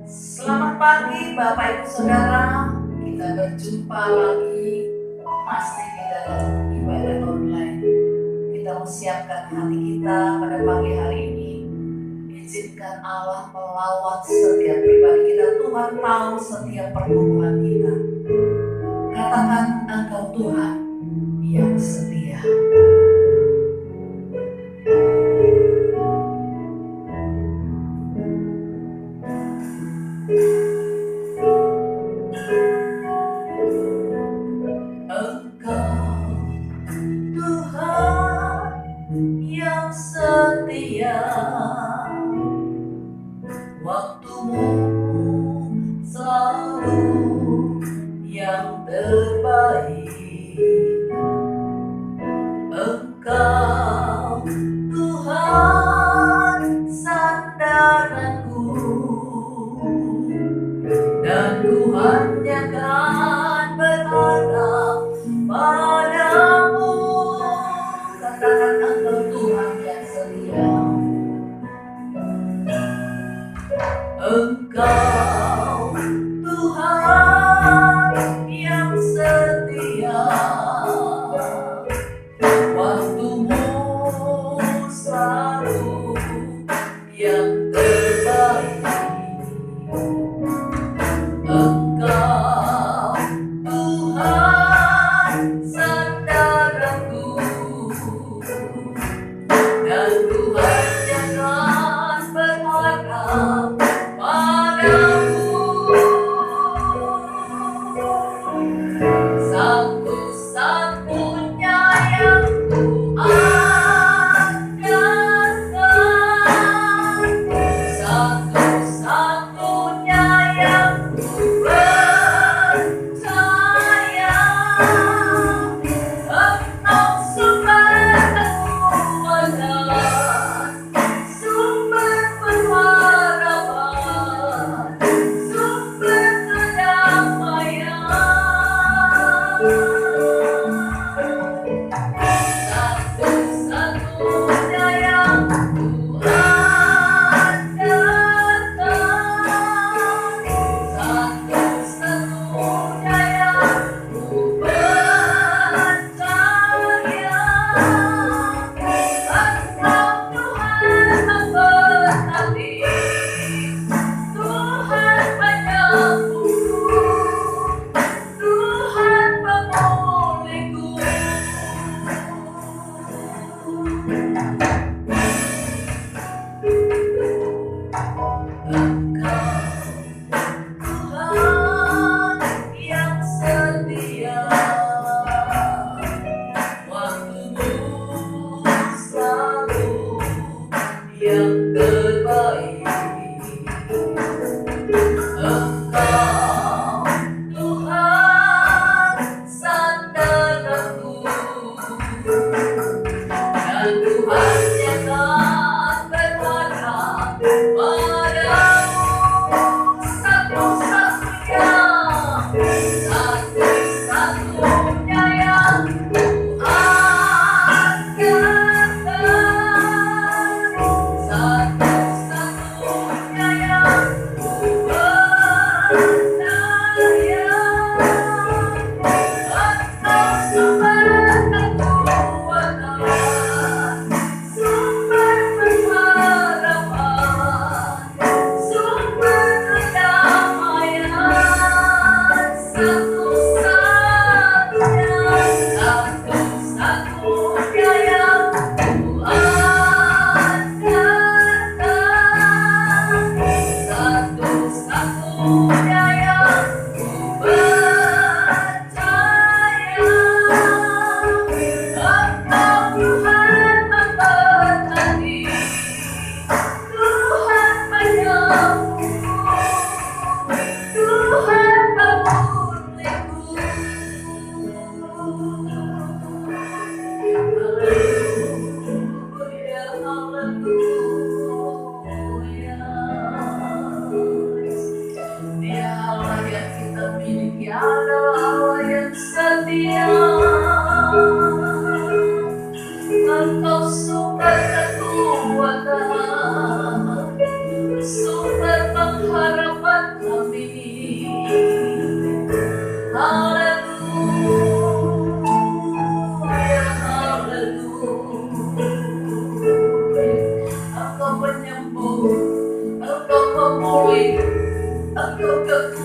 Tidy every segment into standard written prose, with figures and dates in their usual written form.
Selamat pagi Bapak Ibu Saudara, kita berjumpa lagi masih di dalam ibadah online. Kita menyiapkan hati kita pada pagi hari ini. Izinkan Allah melawat setiap pribadi kita. Tuhan tahu setiap pergumulan kita. Katakan Engkau Tuhan yang setia. Yang setia, waktumu selalu yang terbaik. Engkau Tuhan sandaranku, dan ku hanya kan berharap padamu. Katakan Engkau Tuhan yang setia.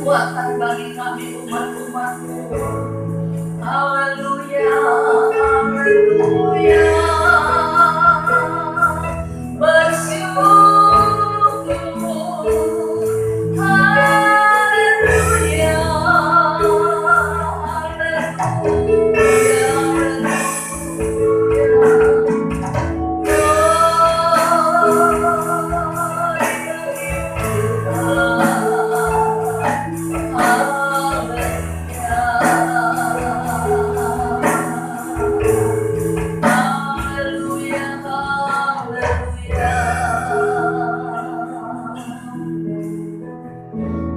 kekuatan bagi kami umat-umat-Mu. Haleluya, haleluya. Bersyukur, haleluya,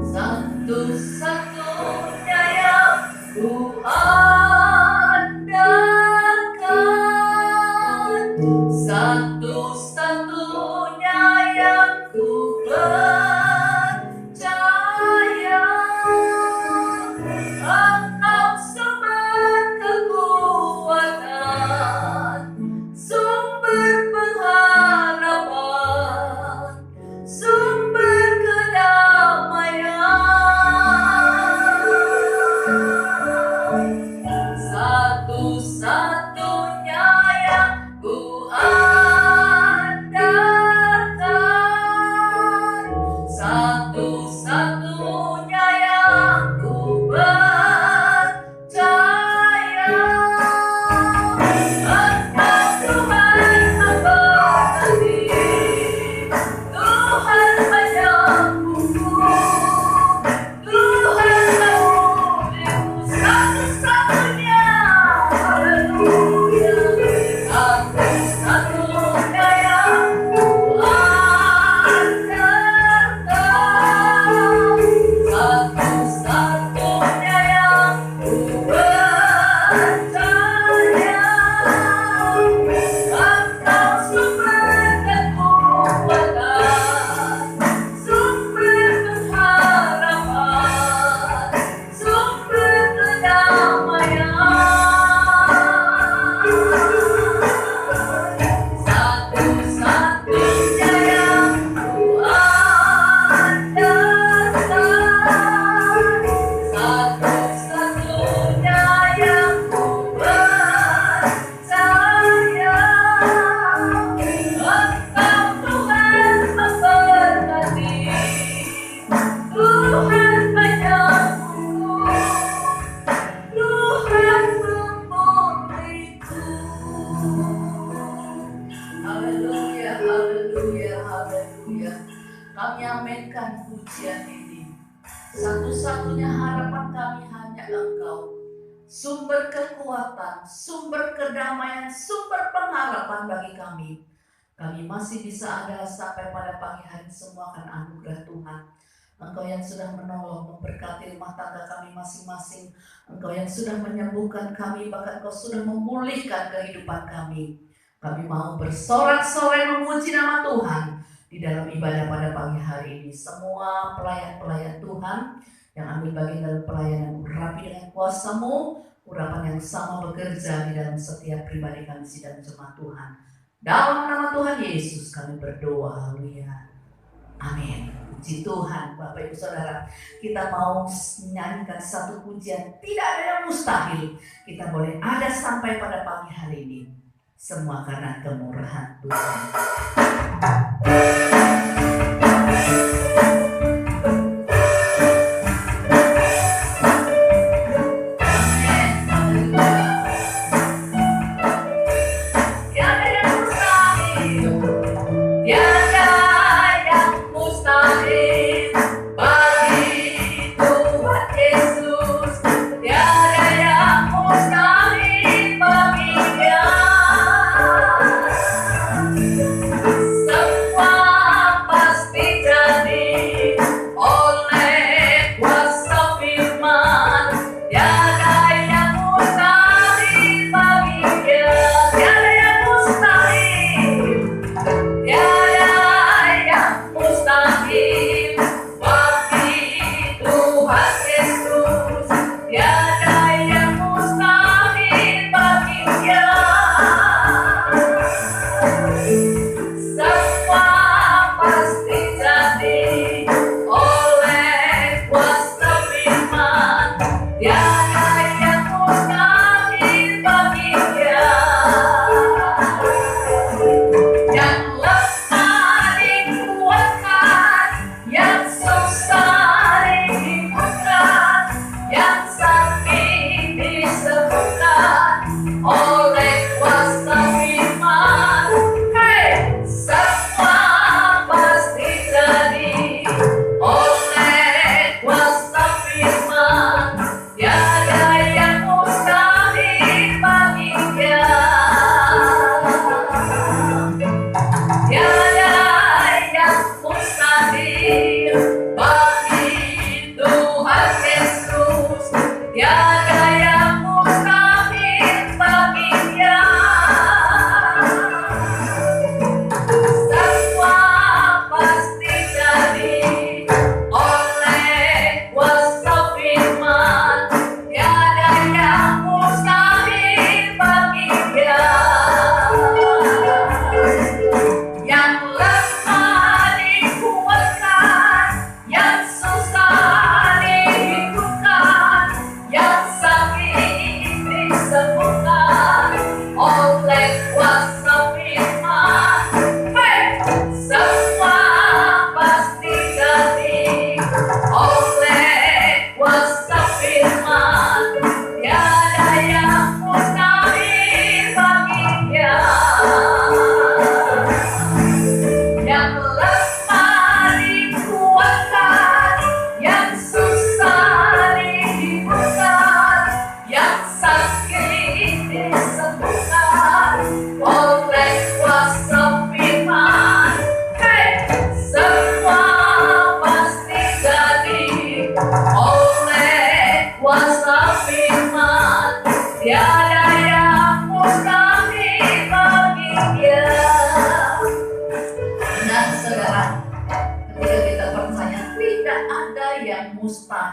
satu-satunya yang ku andalkan, satu-satunya yang ku percaya. Engkau sumber kekuatan, sumber pengharapan, sumber kedamaian. Satu-satunya yang ku andalkan, satu-satunya yang ku percaya. Engkau Tuhan memberkati, Tuhan menyambutku, Tuhan mengulimu, satu-satunya. Haleluya, satu-satunya yang ku andalkan, satu-satunya yang ku percaya. Engkau sumber kekuatan, sumber pengharapan, sumber kedamaian. Satu-satunya yang ku andalkan, satu-satunya yang ku percaya. Engkau Tuhan memberkati, Tuhan menyambutku, Tuhan memulihku. Haleluya, haleluya, haleluya. Kami aminkan pujian ini. Satu-satunya harapan kami hanya Engkau, sumber kekuatan, sumber kedamaian, sumber pengharapan bagi kami. Kami masih bisa ada sampai pada pagi hari, semua akan anugerah Tuhan. Engkau yang sudah menolong, memberkati rumah tangga kami masing-masing. Engkau yang sudah menyembuhkan kami, bahkan Engkau sudah memulihkan kehidupan kami. Kami mau bersorak-sorai memuji nama Tuhan di dalam ibadah pada pagi hari ini. Semua pelayan-pelayan Tuhan yang ambil bagian dalam pelayanan, urapi dengan kuasa-Mu, urapan yang sama bekerja di dalam setiap pribadi kami sidang jemaat Tuhan. Dalam nama Tuhan Yesus kami berdoa, haleluya, amin. Puji Tuhan, Bapak Ibu Saudara, kita mau menyanyikan satu pujian, tidak ada yang mustahil. Kita boleh ada sampai pada pagi hari ini, semua karena kemurahan Tuhan. Semua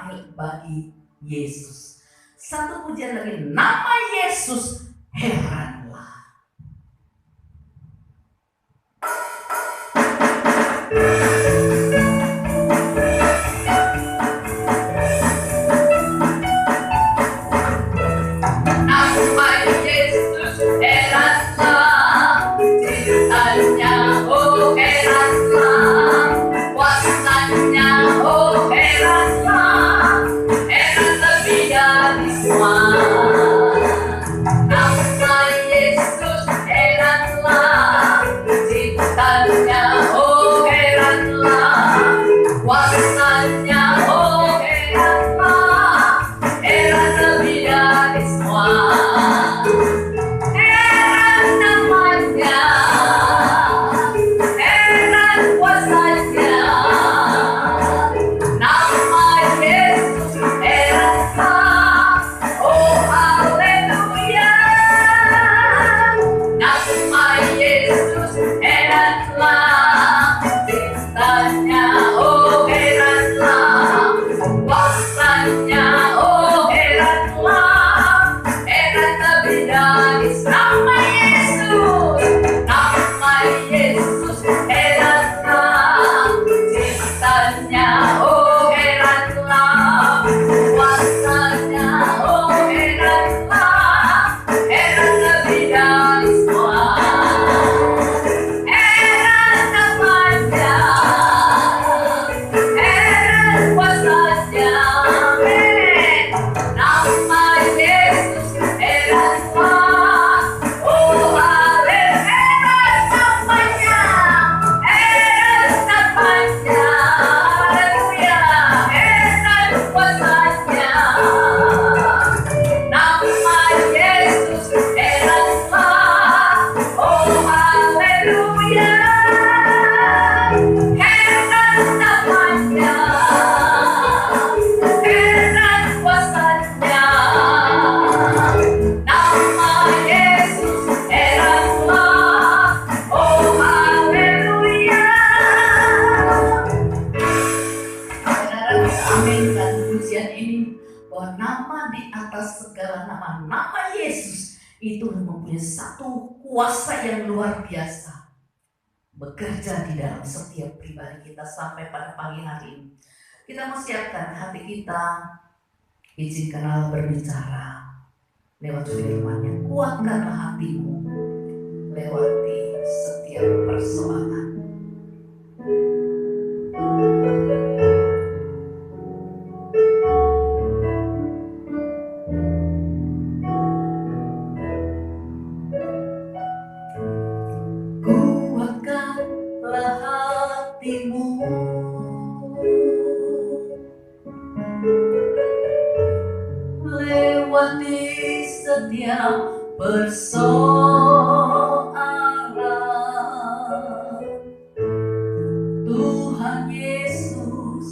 mustahil bagi Yesus. Satu pujian lagi, nama Yesus heranlah. Nama Yesus itu mempunyai satu kuasa yang luar biasa bekerja di dalam setiap pribadi kita. Sampai pada pagi hari ini kita mau siapkan hati kita, izinkan Allah berbicara lewat firman-Nya. Kuatkanlah hatimu lewati setiap persoalan. Lewati setiap persoalan, Tuhan Yesus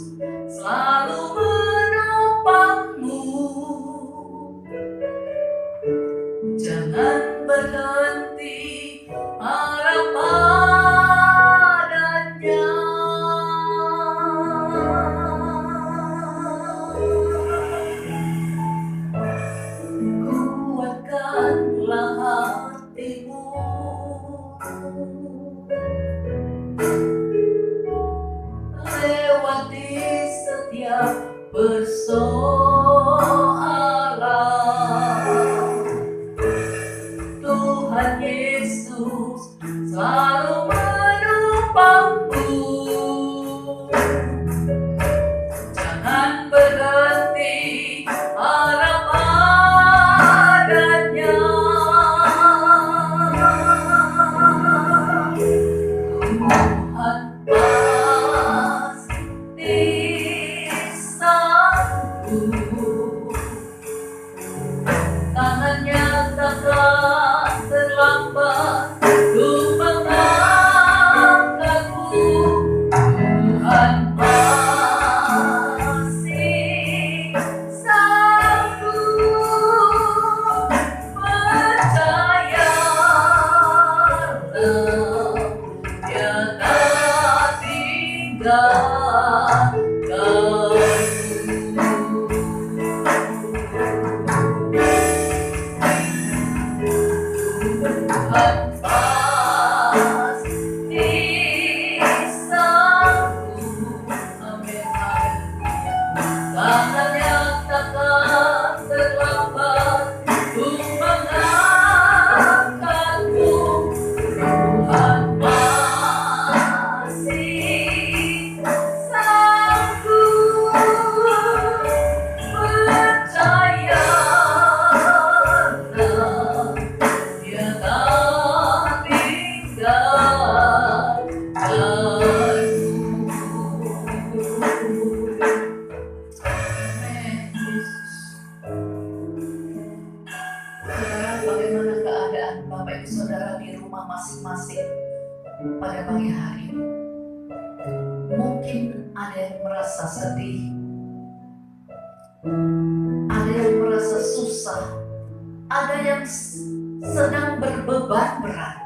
selalu menopangmu. Jangan berhenti harap padanya. Kuatkanlah hatimu lewati setiap persoalan. Tuhan Yesus selalu menopangmu. Jangan berhenti harap padanya. Tuhan pasti sanggup, tangannya takkan terlambat untuk mengangkat. masing-masing pada pagi hari ini. Mungkin ada yang merasa sedih, ada yang merasa susah, ada yang sedang berbeban berat.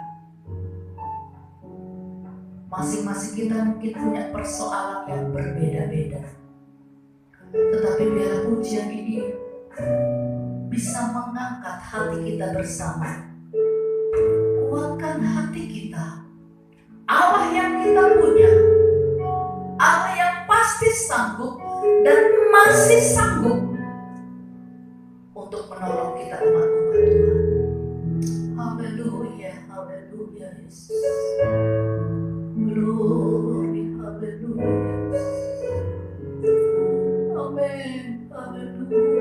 Masing-masing kita mungkin punya persoalan yang berbeda-beda. Tetapi biar pujian ini bisa mengangkat hati kita bersama. Kuatkan hati kita. Allah yang kita punya, Allah yang pasti sanggup dan masih sanggup untuk menolong kita umat-umat Tuhan. Haleluya, haleluya Yesus. Glory, haleluya. Amin, haleluya.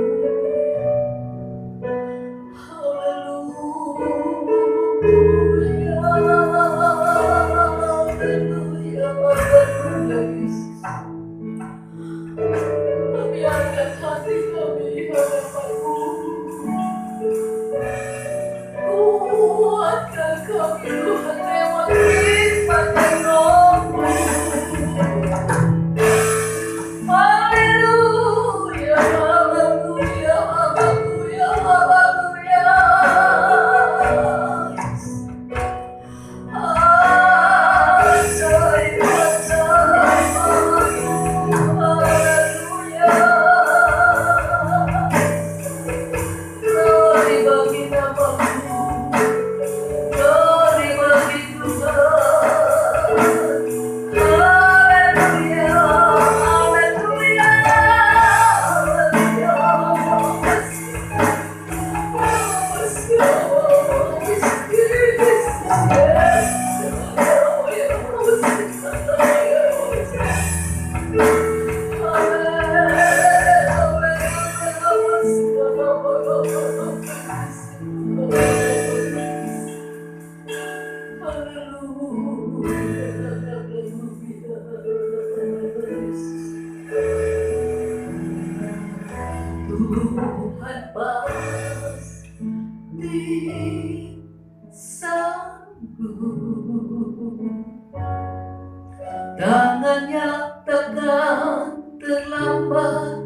Tangannya tekan terlambat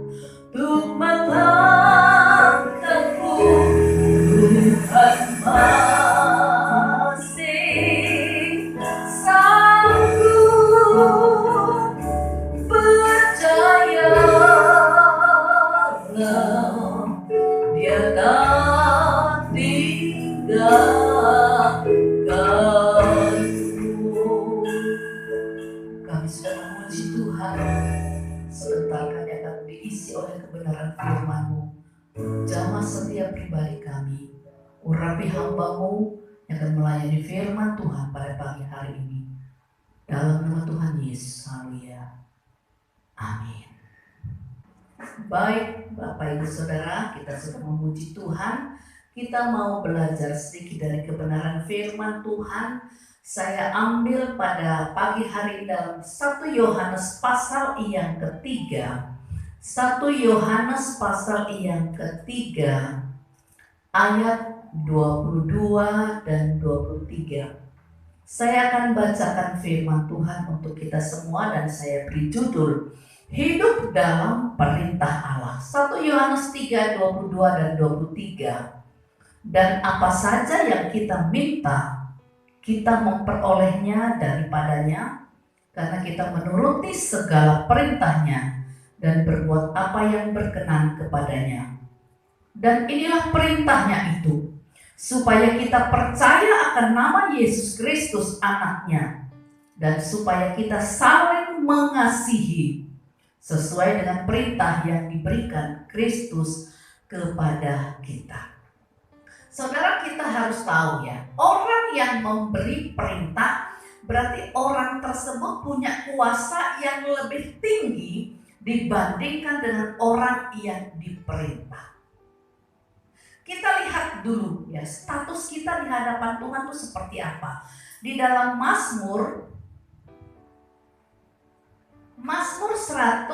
untuk melangkahku. Tuhan masih sanggup, percayalah Dia tak tinggalkan. Kami sudah memuji Tuhan. Sebentar kami akan diisi oleh kebenaran firman-Mu. Jamah setiap pribadi kami. Urapi hamba-Mu yang akan melayani firman Tuhan pada pagi hari ini. Dalam nama Tuhan Yesus. Haleluya. Amin. Baik Bapak Ibu Saudara, kita sudah memuji Tuhan. Kita mau belajar sedikit dari kebenaran firman Tuhan. Saya ambil pada pagi hari dalam 1 Yohanes pasal yang ketiga. 1 Yohanes pasal yang ketiga ayat 22 dan 23. Saya akan bacakan firman Tuhan untuk kita semua dan saya beri judul Hidup dalam Perintah Allah. 1 Yohanes 3, 22 dan 23. Dan apa saja yang kita minta, kita memperolehnya daripadanya, karena kita menuruti segala perintahnya dan berbuat apa yang berkenan kepadanya. Dan inilah perintahnya itu, supaya kita percaya akan nama Yesus Kristus anaknya, dan supaya kita saling mengasihi sesuai dengan perintah yang diberikan Kristus kepada kita. Saudara, kita harus tahu ya, orang yang memberi perintah berarti orang tersebut punya kuasa yang lebih tinggi dibandingkan dengan orang yang diperintah. Kita lihat dulu ya, status kita di hadapan Tuhan itu seperti apa. Di dalam Mazmur 123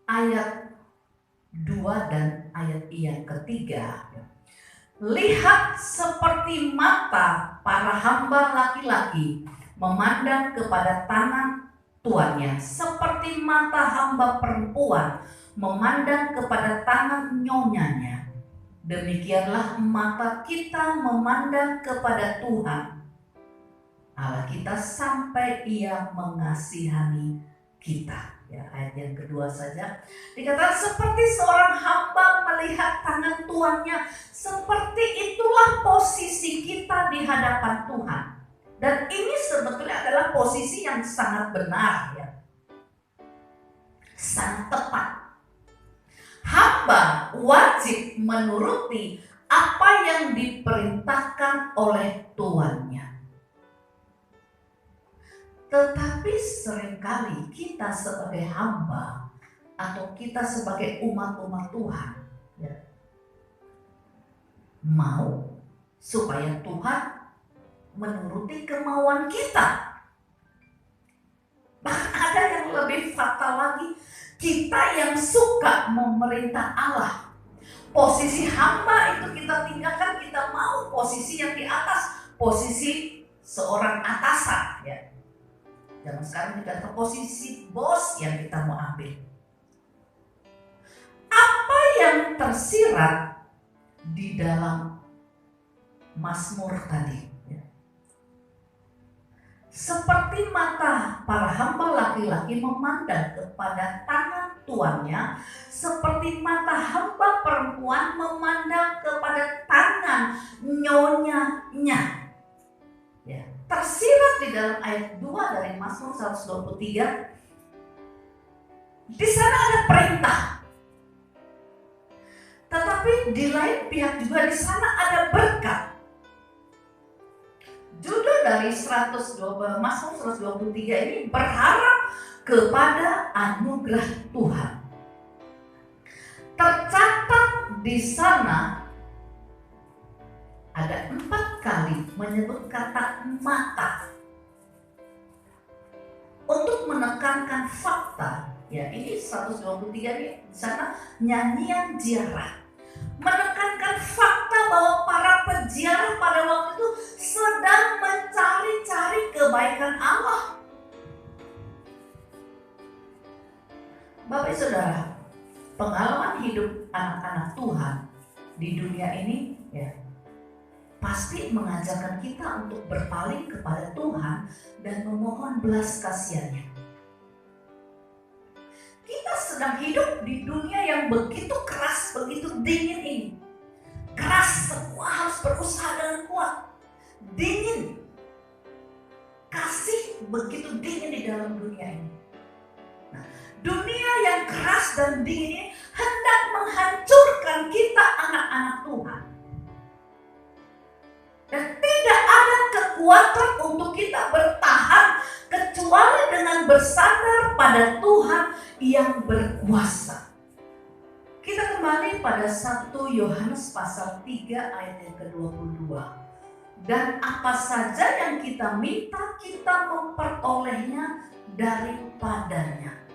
ayat 2 dan ayat yang ketiga. Lihat seperti mata para hamba laki-laki memandang kepada tangan tuannya, seperti mata hamba perempuan memandang kepada tangan nyonyanya. Demikianlah mata kita memandang kepada Tuhan Allah kita sampai Ia mengasihani kita. Ya, ayat yang kedua saja dikatakan seperti seorang hamba melihat tangan tuannya, seperti itulah posisi kita di hadapan Tuhan. Dan ini sebetulnya adalah posisi yang sangat benar ya, sangat tepat. Hamba wajib menuruti apa yang diperintahkan oleh tuannya. Tetapi seringkali kita sebagai hamba atau kita sebagai umat-umat Tuhan ya, mau supaya Tuhan menuruti kemauan kita. Bahkan ada yang lebih fatal lagi, kita yang suka memerintah Allah. Posisi hamba itu kita tinggalkan, kita mau posisi yang di atas, posisi seorang atasan ya. Zaman sekarang kita ke posisi bos yang kita mau ambil. Apa yang tersirat di dalam Mazmur tadi ya. Seperti mata para hamba laki-laki memandang kepada tangan tuannya, seperti mata hamba perempuan memandang kepada tangan nyonyanya. Ya, tersirat di dalam ayat 2 dari Mazmur 123. Di sana ada perintah. Tetapi di lain pihak juga di sana ada berkat. Judul dari Mazmur 123 ini berharap kepada anugerah Tuhan. Tercatat di sana ada 4 kali menyebut kata mata untuk menekankan fakta. Ya, ini 123 ini di sana nyanyian ziarah, menekankan fakta bahwa para peziarah pada waktu itu sedang mencari-cari kebaikan Allah. Bapak Saudara, pengalaman hidup anak-anak Tuhan di dunia ini ya, pasti mengajarkan kita untuk berpaling kepada Tuhan dan memohon belas kasihannya. Kita sedang hidup di dunia yang begitu keras, begitu dingin ini. Keras, semua harus berusaha dengan kuat. Dingin. Kasih begitu dingin di dalam dunia ini. Nah, dunia yang keras dan dingin ini hendak menghancurkan kita anak-anak Tuhan. Dan tidak ada kekuatan untuk kita bertahan kecuali dengan bersandar pada Tuhan yang berkuasa. Kita kembali pada 1 Yohanes pasal 3 ayat yang ke-22. Dan apa saja yang kita minta, kita memperolehnya daripadanya.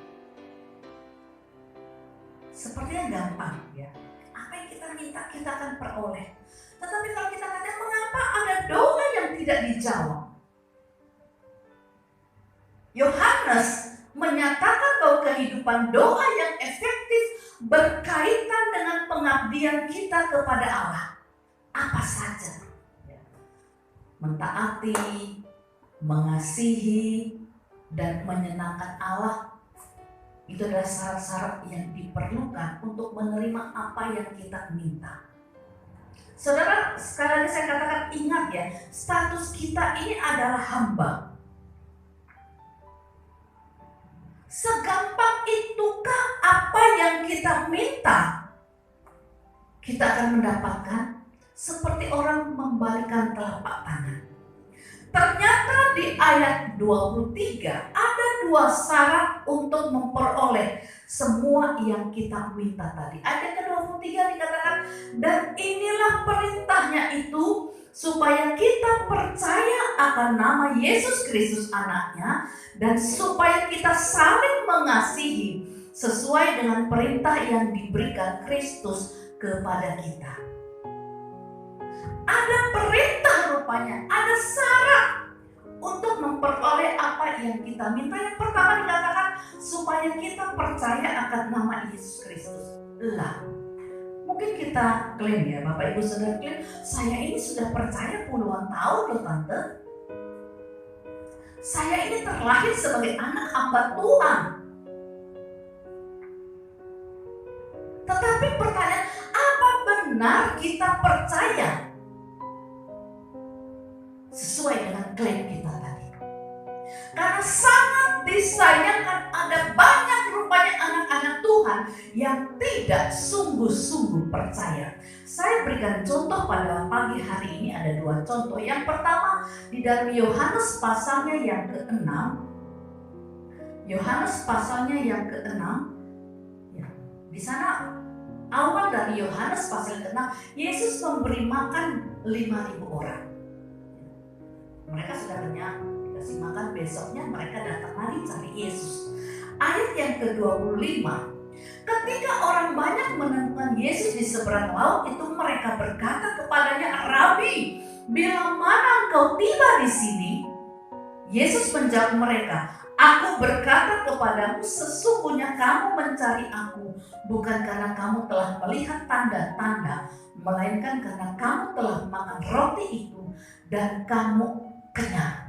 Sepertinya gampang ya. Apa yang kita minta, kita akan peroleh. Tetapi kalau kita tanya mengapa ada doa yang tidak dijawab? Yohanes menyatakan bahwa kehidupan doa yang efektif berkaitan dengan pengabdian kita kepada Allah. Apa saja? Mentaati, mengasihi, dan menyenangkan Allah. Itu adalah syarat-syarat yang diperlukan untuk menerima apa yang kita minta. Saudara, sekali lagi saya katakan, ingat ya, status kita ini adalah hamba. Segampang itukah apa yang kita minta kita akan mendapatkan? Seperti orang membalikan telapak tangan. Ternyata di ayat 23 ada dua syarat untuk memperoleh semua yang kita minta tadi. Ayat ke-23 dikatakan, dan inilah perintahnya itu, supaya kita percaya akan nama Yesus Kristus anaknya, dan supaya kita saling mengasihi sesuai dengan perintah yang diberikan Kristus kepada kita. Ada perintah rupanya, ada syarat untuk memperoleh apa yang kita minta. Yang pertama dikatakan supaya kita percaya akan nama Yesus Kristus. Lah, mungkin kita klaim ya, Bapak Ibu Saudara klaim, saya ini sudah percaya puluhan tahun loh Tante. Saya ini terlahir sebagai anak hamba Tuhan. Tetapi pertanyaan, apa benar kita percaya sesuai dengan klaim kita tadi? Karena sangat disayangkan ada banyak rupanya anak-anak Tuhan yang tidak sungguh-sungguh percaya. Saya berikan contoh pada pagi hari ini, ada dua contoh. Yang pertama di dalam Yohanes pasalnya yang ke-6. Yohanes pasalnya yang ke-6. Ya, di sana awal dari Yohanes pasal ke-6, Yesus memberi makan 5.000 orang. Mereka sudah kenyang, dikasih makan, besoknya mereka datang lagi cari Yesus. Ayat yang ke-25, ketika orang banyak menemukan Yesus di seberang laut itu, mereka berkata kepadanya, Rabi, bila mana engkau tiba di sini? Yesus menjawab mereka, aku berkata kepadamu, sesungguhnya kamu mencari aku, bukan karena kamu telah melihat tanda-tanda, melainkan karena kamu telah makan roti itu dan kamu kenyang.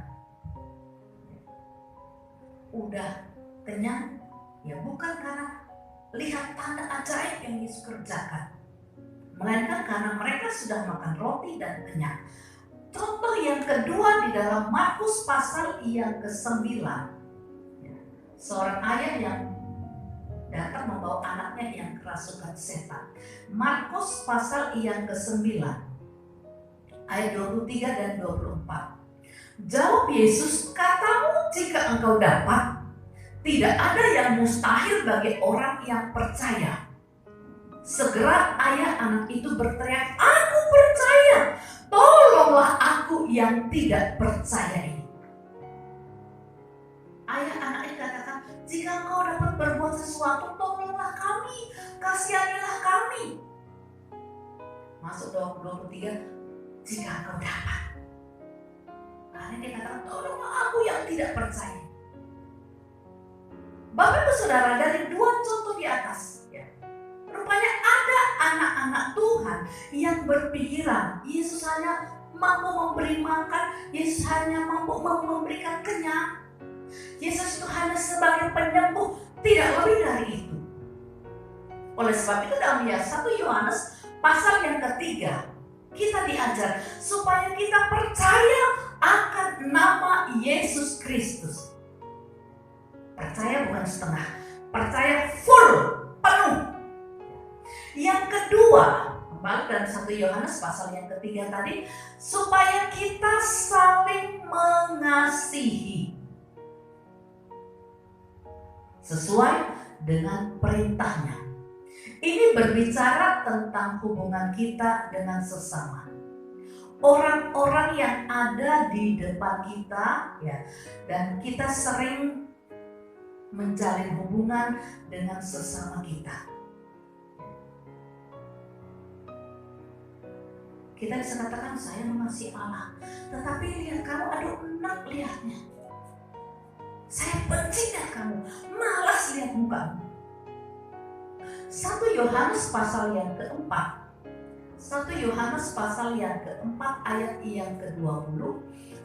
Udah kenyang ya bukan karena lihat tanda ajaib yang Yesus kerjakan, melainkan karena mereka sudah makan roti dan kenyang. Contoh yang kedua di dalam Markus pasal yang ke-9, seorang ayah yang datang membawa anaknya yang kerasukan setan. Markus pasal yang ke-9 ayat 23 dan 24. Jawab Yesus, katamu jika engkau dapat, tidak ada yang mustahil bagi orang yang percaya. Segera ayah anak itu berteriak, aku percaya, tolonglah aku yang tidak percaya ini. Ayah anak itu katakan, jika engkau dapat berbuat sesuatu, tolonglah kami, kasihanilah kami. Masuk 23, jika engkau dapat. Karena dia katakan, tolonglah aku yang tidak percaya. Bapak Ibu Saudara, dari dua contoh di atas, ya, rupanya ada anak-anak Tuhan yang berpikiran Yesus hanya mampu memberi makan, Yesus hanya mampu memberikan kenyang, Yesus itu hanya sebagai penyembuh, tidak lebih dari itu. Oleh sebab itu dalam 1 Yohanes pasal yang ketiga, kita diajar supaya kita percaya akan nama Yesus Kristus. Percaya bukan setengah, percaya full, penuh. Yang kedua, kembali dalam 1 Yohanes pasal yang ketiga tadi, supaya kita saling mengasihi sesuai dengan perintahnya. Ini berbicara tentang hubungan kita dengan sesama. Orang-orang yang ada di depan kita, ya, dan kita sering menjalin hubungan dengan sesama kita. Kita bisa katakan saya mengasihi Allah, tetapi lihat kamu, aduh enak lihatnya. Saya benci lihat kamu, malas lihat mukamu. 1 Yohanes pasal yang keempat, 1 Yohanes pasal yang keempat ayat yang ke-20,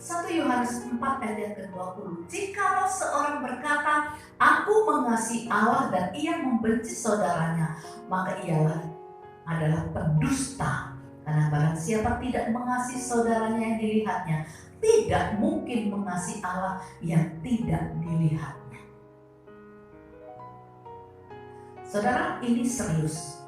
1 Yohanes 4 ayat yang ke-20. Jikalau seorang berkata, aku mengasihi Allah dan ia membenci saudaranya, maka ialah adalah pendusta. Karena barang siapa tidak mengasihi saudaranya yang dilihatnya, tidak mungkin mengasihi Allah yang tidak dilihatnya. Saudara, ini serius.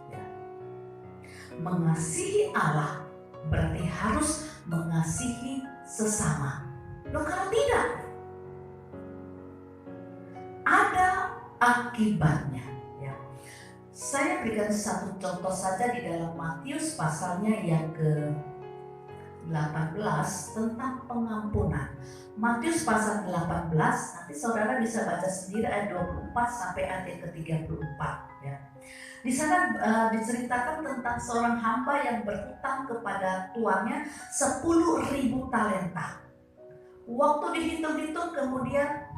Mengasihi Allah berarti harus mengasihi sesama. Loh, kalau tidak, ada akibatnya. Saya berikan satu contoh saja di dalam Matius pasalnya yang ke-18 tentang pengampunan. Matius pasal 18, nanti saudara bisa baca sendiri ayat 24 sampai ayat ke-34 ya. Di sana diceritakan tentang seorang hamba yang berhutang kepada tuannya 10.000 talenta. Waktu dihitung-hitung kemudian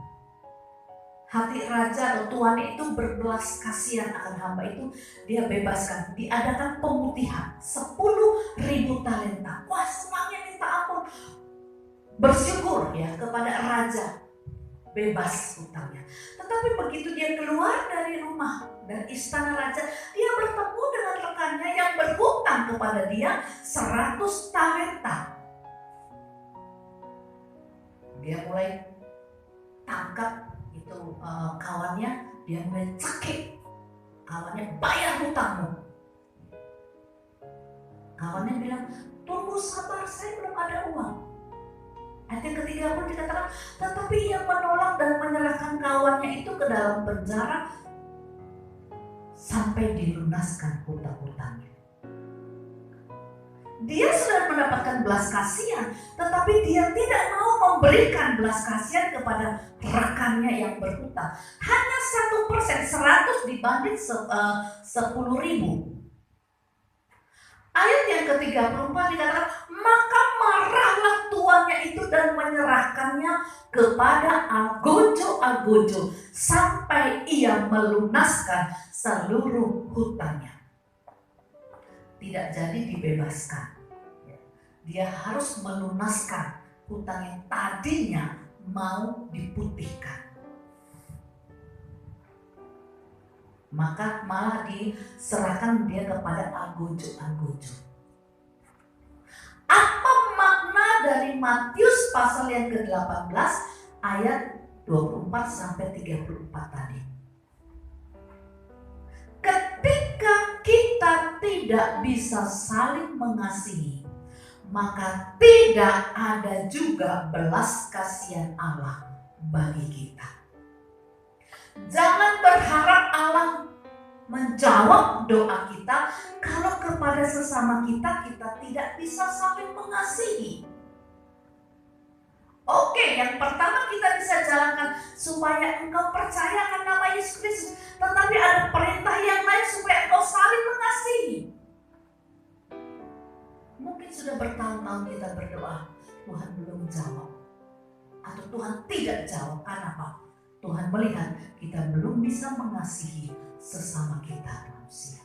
hati raja atau tuannya itu berbelas kasihan akan hamba itu, dia bebaskan, diadakan pemutihan 10.000 talenta. Wah, senangnya minta ampun, bersyukur ya kepada raja, bebas hutangnya. Tetapi begitu dia keluar dari rumah dan istana raja, dia bertemu dengan rekannya yang berhutang kepada dia 100 talenta. Dia mulai tangkap itu kawannya, dia mulai cekik kawannya, bayar hutangmu. Kawannya bilang, tunggu sabar, saya belum ada uang. Ayat yang ketiga pun dikatakan, tetapi ia menolak dan menyerahkan kawannya itu ke dalam penjara sampai dilunaskan hutang-hutangnya. Dia sudah mendapatkan belas kasihan, tetapi dia tidak mau memberikan belas kasihan kepada rekannya yang berhutang. Hanya 1%, 100 dibanding 10.000. Ayat yang ke-34 dikatakan, maka marahlah tuannya itu dan menyerahkannya kepada algojo-algojo sampai ia melunaskan seluruh hutangnya. Tidak jadi dibebaskan. Dia harus melunaskan hutang yang tadinya mau diputihkan. Maka malah diserahkan dia kepada algojo-algojo. Apa makna dari Matius pasal yang ke-18 ayat 24 sampai 34 tadi? Ketika kita tidak bisa saling mengasihi, maka tidak ada juga belas kasihan Allah bagi kita. Jangan berharap Allah menjawab doa kita kalau kepada sesama kita tidak bisa saling mengasihi. Oke, yang pertama kita bisa jalankan supaya engkau percaya akan nama Yesus Kristus. Tetapi ada perintah yang lain supaya engkau saling mengasihi. Mungkin sudah bertahun-tahun kita berdoa, Tuhan belum jawab. Atau Tuhan tidak jawab, kenapa? Tuhan melihat kita belum bisa mengasihi sesama kita manusia.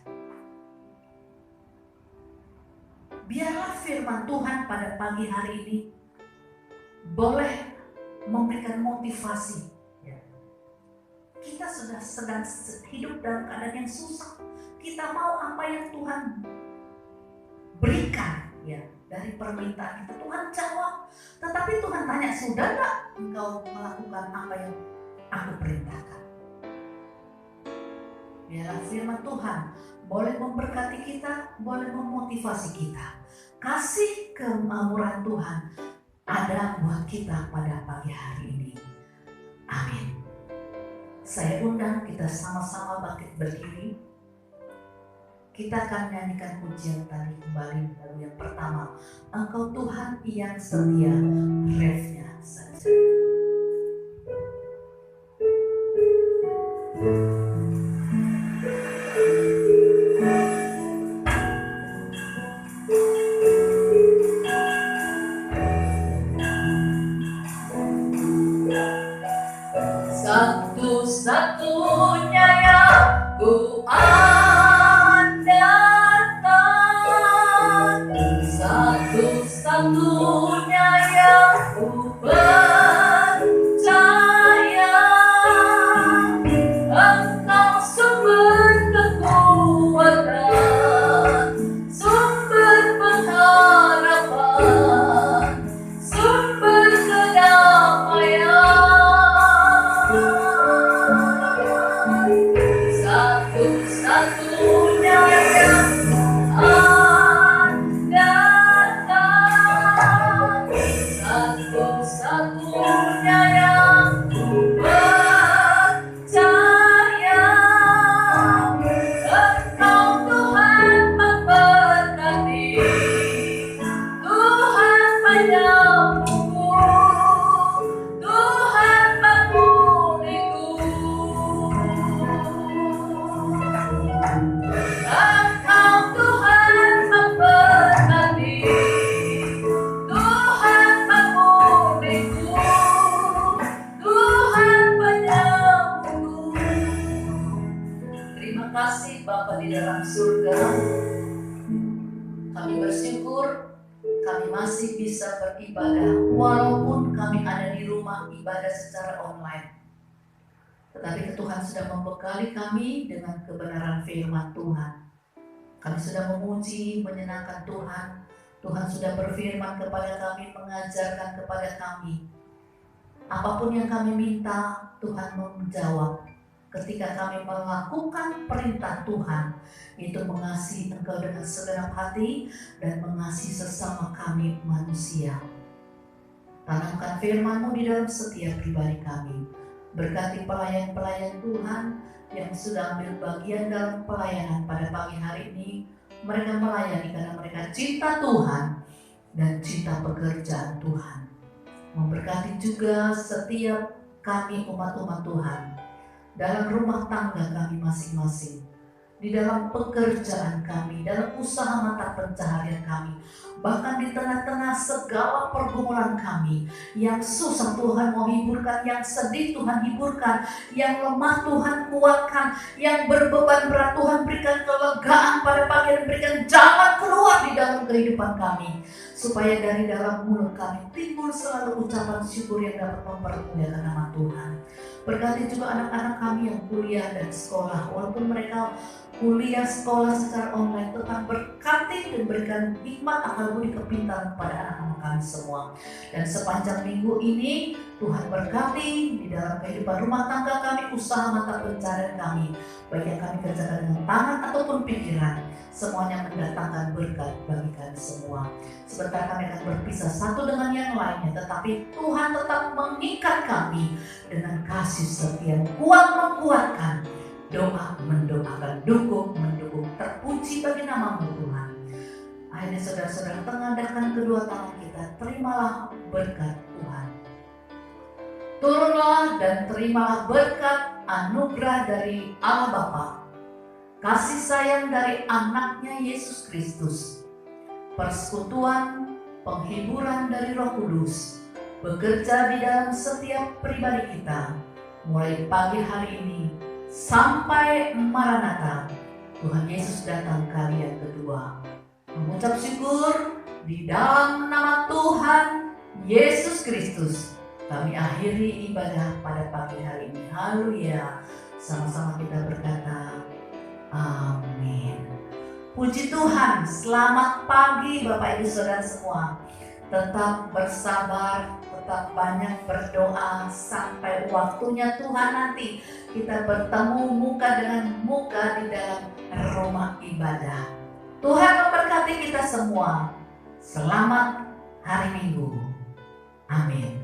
Biarlah firman Tuhan pada pagi hari ini boleh memberikan motivasi. Kita sudah sedang hidup dalam keadaan yang susah. Kita mau apa yang Tuhan berikan dari permintaan kita, Tuhan jawab. Tetapi Tuhan tanya, sudah enggak engkau melakukan apa yang aku perintahkan? Biarlah firman Tuhan boleh memberkati kita, boleh memotivasi kita. Kasih kemurahan Tuhan ada buat kita pada pagi hari ini. Amin. Saya undang kita sama-sama bangkit berdiri. Kita akan nyanyikan pujian tadi kembali. Lalu yang pertama, Engkau Tuhan yang setia, refnya saja. Satu-satunya yang ku andalkan, satu-satunya yang ku percaya, Engkau sumber kekuatan, sumber pengharapan. beribadah walaupun kami ada di rumah ibadah secara online. Tetapi Tuhan sudah membekali kami dengan kebenaran firman Tuhan. Kami sudah memuji, menyenangkan Tuhan. Tuhan sudah berfirman kepada kami, mengajarkan kepada kami. Apapun yang kami minta, Tuhan menjawab. Ketika kami melakukan perintah Tuhan, itu mengasihi Engkau dengan segenap hati dan mengasihi sesama kami manusia. Tanamkan firman-Mu di dalam setiap pribadi kami. Berkati pelayan-pelayan Tuhan yang sudah ambil bagian dalam pelayanan pada pagi hari ini. Mereka melayani karena mereka cinta Tuhan dan cinta pekerjaan Tuhan. Memberkati juga setiap kami umat-umat Tuhan dalam rumah tangga kami masing-masing, di dalam pekerjaan kami, dalam usaha mata pencaharian kami, bahkan di tengah-tengah segala pergumulan kami. Yang susah Tuhan mau hiburkan, yang sedih Tuhan hiburkan, yang lemah Tuhan kuatkan, yang berbeban berat Tuhan berikan kelegaan pada pagi dan berikan jalan keluar di dalam kehidupan kami, supaya dari dalam mulut kami timbul selalu ucapan syukur yang dapat mempermuliakan nama Tuhan. Berkati juga anak-anak kami yang kuliah dan sekolah, walaupun mereka kuliah sekolah secara online, Tuhan berkati dan berikan hikmat, akal budi, kepintaran kepada anak-anak kami semua. Dan sepanjang minggu ini Tuhan berkati di dalam kehidupan rumah tangga kami, usaha mata pencaharian kami, baik yang kami kerjakan dengan tangan ataupun pikiran, semuanya mendatangkan berkat bagi kami semua. Sebentar kami akan berpisah satu dengan yang lainnya, tetapi Tuhan tetap mengikat kami dengan kasih setia, kuat menguatkan, doa mendoakan, dukung mendukung, terpuji bagi nama-Mu Tuhan. Akhirnya saudara-saudara, tengadahkan kedua tangan kita, terimalah berkat Tuhan. Turunlah dan terimalah berkat anugerah dari Allah Bapa, kasih sayang dari anaknya Yesus Kristus, persekutuan, penghiburan dari Roh Kudus, bekerja di dalam setiap pribadi kita, mulai pagi hari ini sampai Maranatha, Tuhan Yesus datang kali yang kedua. Mengucap syukur di dalam nama Tuhan Yesus Kristus, kami akhiri ibadah pada pagi hari ini. Haleluya. Sama-sama kita berkata, amin. Puji Tuhan. Selamat pagi Bapak Ibu Saudara semua. Tetap bersabar, tetap banyak berdoa sampai waktunya Tuhan nanti kita bertemu muka dengan muka di dalam rumah ibadah. Tuhan memberkati kita semua. Selamat hari Minggu. Amin.